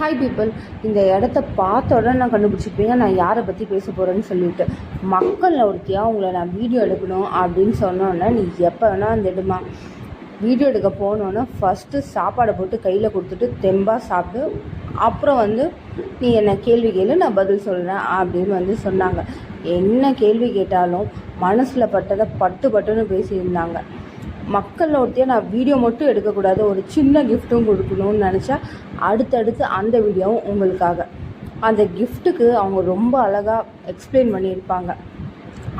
Hi people, இந்த இடத்த பார்த்த உடனே நான் கண்டுபிடிச்சிருப்பீங்க நான் யாரை பற்றி பேச போகிறேன்னு சொல்லிட்டு. மக்கள் ஒருத்தியாக உங்களை நான் வீடியோ எடுக்கணும் அப்படின்னு சொன்னோன்னே நீ எப்போ வேணால் அந்த எடுமா வீடியோ எடுக்க போனோன்னே ஃபஸ்ட்டு சாப்பாடை போட்டு கையில் கொடுத்துட்டு தெம்பாக சாப்பிட்டு அப்புறம் நீ என்ன கேள்வி கேளு, நான் பதில் சொல்கிறேன் அப்படின்னு சொன்னாங்க. என்ன கேள்வி கேட்டாலும் மனசில் பட்டதை பட்டுன்னு பேசியிருந்தாங்க. மக்கள் ஒருத்தையும் நான் வீடியோ மட்டும் எடுக்கக்கூடாது, ஒரு சின்ன கிஃப்ட்டும் கொடுக்கணும்னு நினச்சா அடுத்தடுத்து அந்த வீடியோவும் உங்களுக்காக. அந்த கிஃப்ட்டுக்கு அவங்க ரொம்ப அழகாக எக்ஸ்பிளைன் பண்ணியிருப்பாங்க.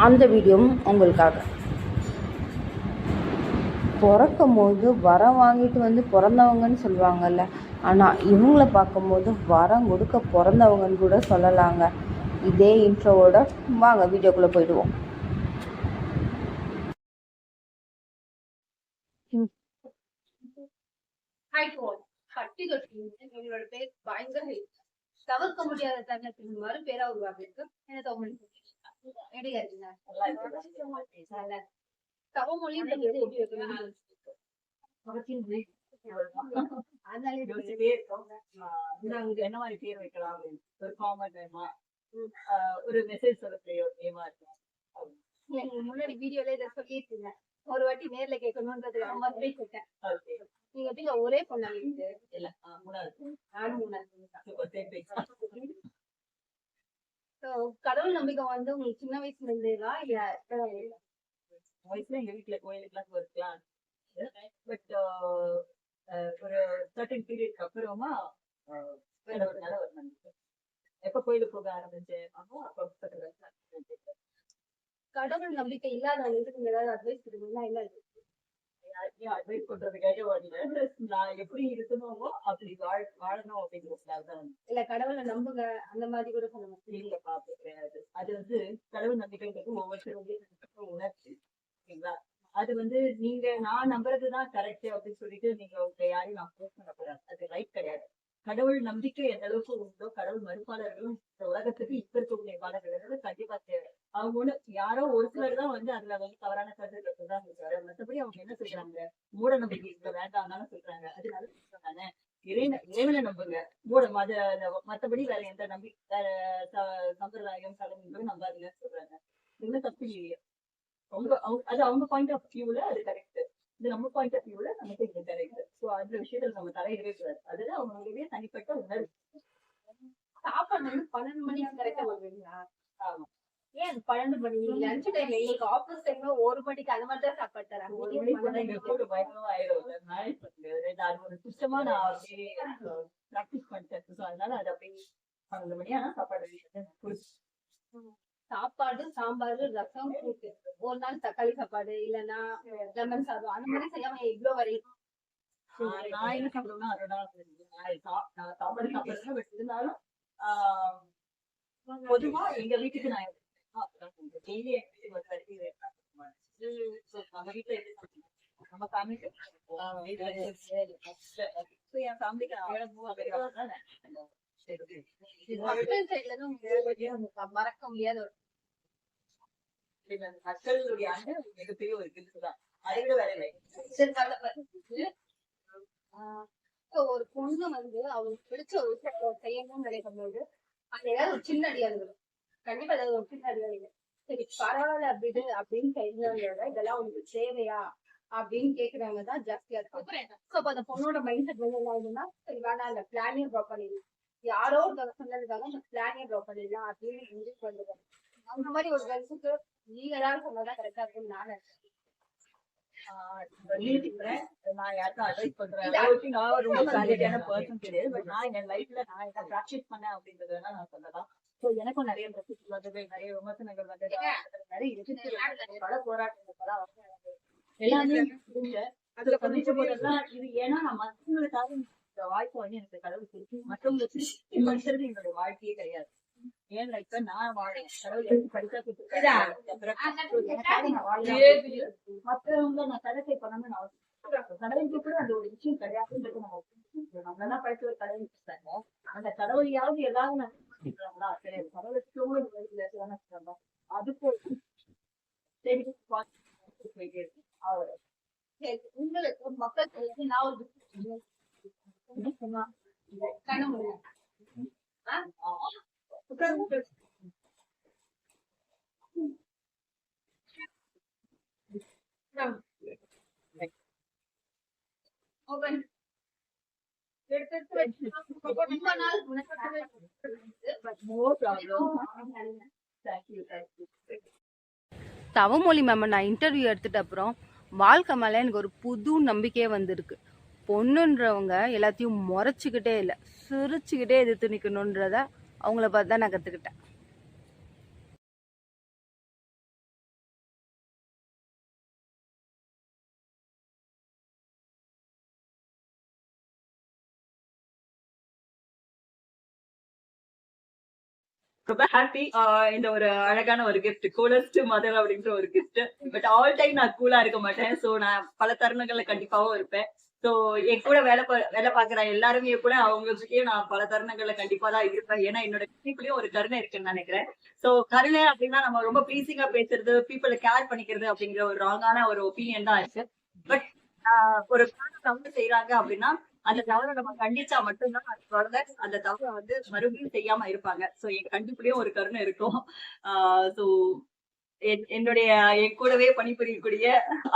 அந்த வீடியோவும் உங்களுக்காக. பிறக்கும் போது வரம் வாங்கிட்டு பிறந்தவங்கன்னு சொல்லுவாங்கல்ல, ஆனால் இவங்கள பார்க்கும்போது வரம் கொடுக்க பிறந்தவங்கன்னு கூட சொல்லலாங்க. இதே இன்ட்ரோவோட வாங்க வீடியோக்குள்ளே போயிடுவோம். எங்களோட பேர் பயங்கர ஹெல்ப் தவிர்க்க முடியாத தருணத்தின் மறு பேரா உருவாக்கிருக்கு. தவமொழி என்ன மாதிரி பேர் வைக்கலாம், ஒரு காமன் நேமா, ஒரு மெசேஜ் சொல்ல முன்னாடி வீடியோல இதை சொல்லிட்டு ஒரு வாட்டி நேர்ல கேட்கணும்ன்றது கேட்டேன். நீங்க எப்படி ஒரே பொண்ணா இருக்கு? இல்ல, கடவுள் நம்பிக்கை உங்களுக்கு சின்ன வயசுல இருந்தேவா இல்ல வயசுல எங்க வீட்டுல கோயிலுக்கு இருக்கலாம். பட் ஒரு சர்டன் பீரியட்க்கு அப்புறமா ஒரு நல்ல ஒரு நம்பிக்கை. எப்ப கோயிலுக்கு போக ஆரம்பிச்சேன் கடவுள் நம்பிக்கை இல்லாதவங்களுக்கு நீங்க ஏதாவது அட்வைஸ் கொடுக்கணும்னா என்ன அட்வைஸ் பண்றதுக்காக வரல, நான் எப்படி இருக்கணுமோ அப்படி வாழணும் அப்படிங்கிறதுக்காக. இல்ல கடவுளை நம்புங்க அந்த மாதிரி கூட சொல்லுங்க. கிடையாது, அது கடவுள் நம்பிக்கைன்றது ஒவ்வொருத்தருடைய உணர்ச்சி. ஓகேங்களா? அது நீங்க நான் நம்புறதுதான் கரெக்ட் அப்படின்னு சொல்லிட்டு நீங்க உங்க யாரையும் நான் போஸ்ட் பண்ணக்கூடாது. அது ரைட் கிடையாது. கடவுள் நம்பிக்கை எந்த அளவுக்கு உண்டோ கடவுள் மறுப்பாளர்களும் இந்த உலகத்துக்கு இப்ப இருக்கக்கூடிய பாடல்கள் கண்டிப்பா தேவை. அவங்க யாரோ ஒரு சிலர் தான் அதுல தவறான கருத்துக்கள் தான் இருக்காரு. மற்றபடி அவங்க என்ன சொல்றாங்க, மூட நம்பிக்கை இப்ப வேண்டாம்னாலும் சொல்றாங்க. அது நல்ல தானே. இறைவனை நம்புங்க, மற்றபடி வேற எந்த வேற சம்பிரதாயம் சடங்குகளும் நம்பாதீங்கன்னு சொல்றாங்க. இன்னும் தப்பு இல்லையே. அது அவங்க பாயிண்ட் ஆஃப் வியூல அது கரெக்ட். இது நம்ம பாயிண்ட் ஆஃப் வியூல நமக்கு இது கரெக்ட். சோ அந்த விஷயத்துல நம்ம தலையிடவே கூடாது. அதுதான் அவங்களுடைய தனிப்பட்ட உணர்வு. சாப்பாடு 12 மணிக்கு கரெக்டா வருவீங்களா? ஆமா. ஏன் 12 மணி லஞ்ச் டைம்ல? எங்களுக்கு ஆஃபீஸ் டைம்ல 1 மணிக்கு அந்த மாதிரி தான் சாப்பாடு தராங்க. 1 மணிக்கு எங்க கூட பயங்கரமா ஆயிடும். நான் ஒரு சுத்தமா நான் அப்படியே பிராக்டிஸ் பண்ணிட்டேன். ஸோ அதனால அது அப்படியே 12 மணி ஆனா சாப்பாடு சாப்பாடு, சாம்பார், ரசம், கூட்டு. ஒரு நாள் தக்காளி சாப்பாடு இல்லைன்னா லெமன் சாதம் அந்த மாதிரி செய்யாம இவ்வளவு வரையும் நான் என்ன சாப்பிடுவேன்னா நான் சாப்பாடு சாப்பிடுறேன். இருந்தாலும் பொதுவா எங்க வீட்டுக்கு நான் டெய்லி நம்ம வீட்டுல நம்ம ஃபேமிலிக்கு என் ஃபேமிலிக்கு மறக்க முடியாத மக்களுடைய மிகப்பெரிய ஒரு கிஃப்ட்தான். அதை விட வேற ஒரு பொண்ணு அவங்களுக்கு பிடிச்ச ஒரு விஷயம் செய்யணும்னு நினைக்கும் போது அது ஏதாவது ஒரு சின்ன அடியா இருக்கணும். கண்டிப்பா ஏதாவது ஒரு சின்ன அடியா இருக்கு. சரி பரவாயில்ல அப்படின்னு தெரிஞ்சவங்களோட இதெல்லாம் உங்களுக்கு தேவையா அப்படின்னு கேக்குறாங்கதான் ஜாஸ்தியா இருக்கும். அப்ப அந்த பொண்ணோட மைண்ட் செட் என்ன ஆகுதுன்னா, சரி வேணா அந்த பிளானிங் ட்ராப் பண்ணிடலாம், யாரோ சொன்னதுக்காக அந்த பிளானிங் ட்ராப் பண்ணிடலாம் அப்படின்னு வந்துடுவாங்க. அந்த மாதிரி ஒரு கருத்துக்கு நீங்க ஏதாவது சொன்னதான் கரெக்டா இருக்குன்னு நான் நான் யாருக்கும் அட்வைஸ் பண்றேன். நான் ரொம்ப சாலிடான பர்சன் கிடையாது. பட் நான் என் லைஃப்ல நான் என்ன பிராக்டிஸ் பண்ணேன் அப்படின்றத நான் சொல்லலாம். ஸோ எனக்கும் நிறைய பிரச்சனை வந்தது, நிறைய விமர்சனங்கள் வந்தது, நிறைய எதிர்ப்பு பல போராட்டங்கள் எல்லாமே அதுல பண்ணிச்ச போதெல்லாம் இது ஏன்னா நான் மற்றவங்களுக்காக இந்த வாய்ப்பை எனக்கு கடவுள் கொடுத்து மற்றவங்களுக்கு படிக்கிறது என்னோட வாழ்க்கையே கிடையாது. ஏன் இப்ப நான் வாழேன் கடவுள் படிக்க மற்றவங்க நான் கடற்கை பண்ணணும்னு அவசியம். கடவுளுக்கு கூட அந்த ஒரு விஷயம் கிடையாதுன்றது நம்மளதான் படிச்ச ஒரு கடவுள் கொடுத்தாங்க. அந்த கடவுளையாவது எல்லாரும் சொல்றாங்களா? கிடையாது. கடவுளுக்கு அதுக்கு போயிட்டே இருக்கு. உங்களுக்கு மக்கள் நான் ஒரு கனவு தவமொழி மேம் நான் இன்டர்வியூ எடுத்துட்ட அப்புறம் வாழ்க்கை மேலே எனக்கு ஒரு புது நம்பிக்கையே வந்திருக்கு. பொண்ணுன்றவங்க எல்லாத்தையும் முறைச்சிக்கிட்டே இல்லை, சிரிச்சுக்கிட்டே எதிர்த்து நிற்கணுன்றத அவங்கள பார்த்து தான் நான் கற்றுக்கிட்டேன். ரொம்ப ஹாப்பி. இந்த ஒரு அழகான ஒரு கிஃப்ட், கூலஸ்ட் மதர் அப்படின்ற ஒரு கிஃப்ட். பட் ஆல் டைம் நான் கூலா இருக்க மாட்டேன். சோ நான் பல தருணங்கள்ல கண்டிப்பாவும் இருப்பேன். சோ என் கூட வேலை பாக்குற எல்லாருமே கூட அவங்களுக்கே நான் பல தருணங்கள்ல கண்டிப்பா தான் இருப்பேன். ஏன்னா என்னோட கண்ணிக்குள்ளேயும் ஒரு கருணை இருக்குன்னு நினைக்கிறேன். சோ கருணை அப்படின்னா நம்ம ரொம்ப ப்ளீசிங்கா பேசுறது, பீப்புளை கேர் பண்ணிக்கிறது அப்படிங்கிற ஒரு ராங்கான ஒரு ஒப்பீனியன் தான் இருக்கு. பட் ஒரு தவறு செய்யறாங்க அப்படின்னா அந்த தவறை நம்ம கண்டிச்சா மட்டும்தான் அது தொடர்ந்து அந்த தவறை வந்து மறுபடியும் செய்யாம இருப்பாங்க. சோ என் கண்டிப்புலயும் ஒரு கருணை இருக்கும். சோ என்னுடைய என் கூடவே பணிபுரியக்கூடிய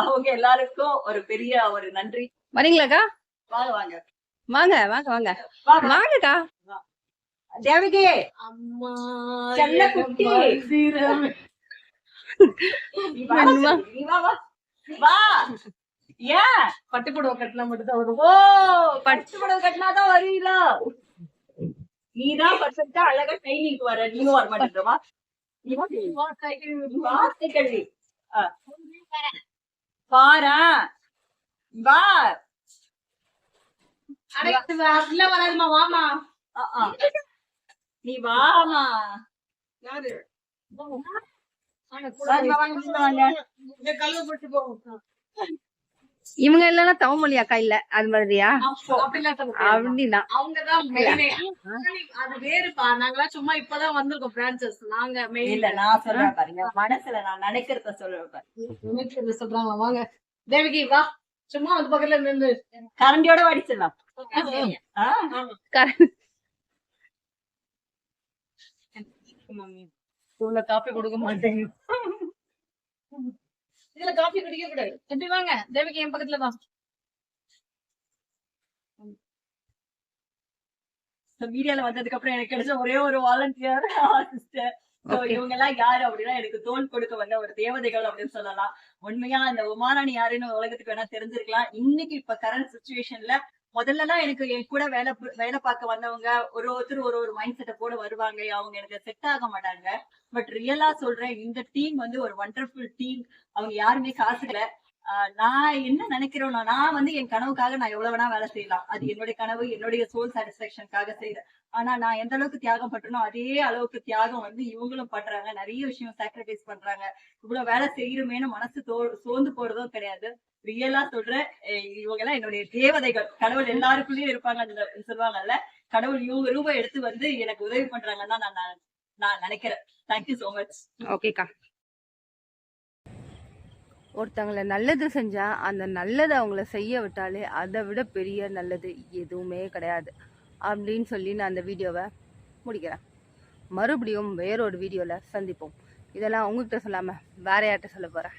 அவங்க எல்லாருக்கும் ஒரு பெரிய ஒரு நன்றி. வரீங்களாக்கா? வாங்க வாங்க வாங்க வாங்க வாங்க வாங்கக்கா. தேவகி அம்மா செல்ல குட்டி நீ வா வா வா. ஏன் பட்டு புடவை கட்டினா மட்டும் தான் வரும். ஓ, பட்டு புடவை கட்டினாதான் வருவீங்களா? நீதான் பர்ஃபெக்ட்டா அழகா ட்ரைனிங்க்கு வர, நீயும் வர மாட்டேன்றவா? வார்த்தை கல்வி பாரேன். வா. அப்படிலாம் வராதுமா, வாமா. நீ வாமா. யாரு கல்வி போட்டு போகும். இவங்க இல்லைன்னா தவமொழி அக்கா இல்ல, அது மாதிரியா? அப்படின்னா அவங்கதான் அது வேறுப்பா. நாங்கெல்லாம் சும்மா இப்பதான் வந்திருக்கோம் பிரான்சஸ். நாங்க இல்ல நான் சொல்றேன் பாருங்க, மனசுல நான் நினைக்கிறத சொல்றேன். சொல்றாங்க வாங்க தேவகி வா. சும்மா வந்து பக்கத்துல நின்று கரண்டியோட வடிச்சிடலாம். காப்பி கொடுக்க மாட்டேங்க. இதுல காஃபி குடிக்க கூடாது. எப்படி வாங்க தேவகி என் பக்கத்துல வா. மீடியால வந்ததுக்கு அப்புறம் எனக்கு கிடைச்ச ஒரே ஒரு வாலண்டியர் சிஸ்டர். இவங்க எல்லாம் யாரு அப்படின்னா எனக்கு தோல் கொடுக்க வந்த ஒரு தேவதைகள் அப்படின்னு சொல்லலாம். உண்மையா அந்த உமாராணி யாருன்னு உலகத்துக்கு வேணா தெரிஞ்சிருக்கலாம். இன்னைக்கு இப்ப கரண்ட் சிச்சுவேஷன்ல முதல்ல எல்லாம் எனக்கு என் கூட வேலை பார்க்க வந்தவங்க ஒருத்தர் ஒரு மைண்ட் செட்டை போட வருவாங்க. அவங்க எனக்கு செட் ஆக மாட்டாங்க. பட் ரியலா சொல்றேன், இந்த டீம் வந்து ஒரு வண்டர்ஃபுல் டீம். அவங்க யாருமே காசு இல்ல. நான் என்ன நினைக்கிறேன்னா, நான் வந்து என் கனவுக்காக நான் எவ்வளவு வேணா வேலை செய்யலாம். அது என்னுடைய கனவு, என்னுடைய சோல் சாட்டிஸ்பாக்சனுக்காக செய்யறேன். ஆனா நான் எந்த அளவுக்கு தியாகம் பண்றேனோ அதே அளவுக்கு தியாகம் வந்து இவங்களும் பண்றாங்க. நிறைய விஷயம் சாக்ரிஃபைஸ் பண்றாங்க. இவ்வளவு வேலை செய்யறமேனு மனசு சோர்ந்து போறதும் கிடையாது. ரியலா சொல்றேன், இவங்க எல்லாம் என்னுடைய தேவதைகள். கடவுள் எல்லாருக்குள்ளயும் இருப்பாங்க சொல்லுவாங்கல்ல, கடவுள் இவங்க ரூபாய் எடுத்து வந்து எனக்கு உதவி பண்றாங்கன்னு தான் நான் நினைக்கிறேன். Thank you so much. ஓகேக்கா. ஒருத்தவங்களை நல்லது செஞ்சா அந்த நல்லதை அவங்கள செய்ய விட்டாலே அதை விட பெரிய நல்லது எதுவுமே கிடையாது அப்படின்னு சொல்லி நான் அந்த வீடியோவை முடிக்கிறேன். மறுபடியும் வேறொரு வீடியோவில் சந்திப்போம். இதெல்லாம் உங்ககிட்ட சொல்லாமல் வேற யார்கிட்ட சொல்ல போகிறேன்.